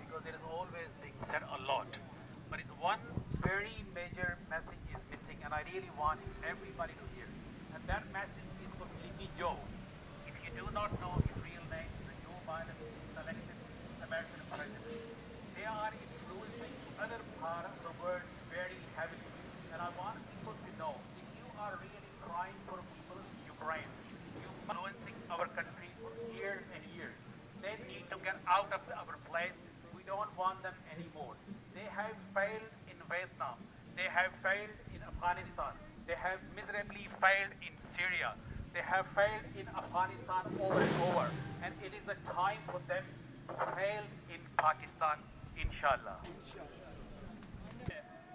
Because there is always being said a lot, but it's one very major message is missing, and I really want everybody to hear. And that message is for Sleepy Joe. If you do not know his real name, the Joe Biden selected American president. They are influencing other part of the world very heavily. And I want people to know, if you are really crying for people in Ukraine, you are influencing our country for years and years. They need to get out of our place. We don't want them anymore. They have failed in Vietnam. They have failed in Afghanistan. They have miserably failed in Syria. They have failed in Afghanistan over and over. And it is a time for them to fail in Pakistan, inshallah.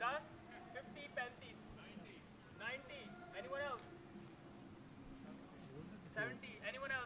10 50 35 90 anyone else 70 anyone else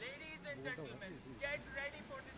Ladies and gentlemen, get ready for this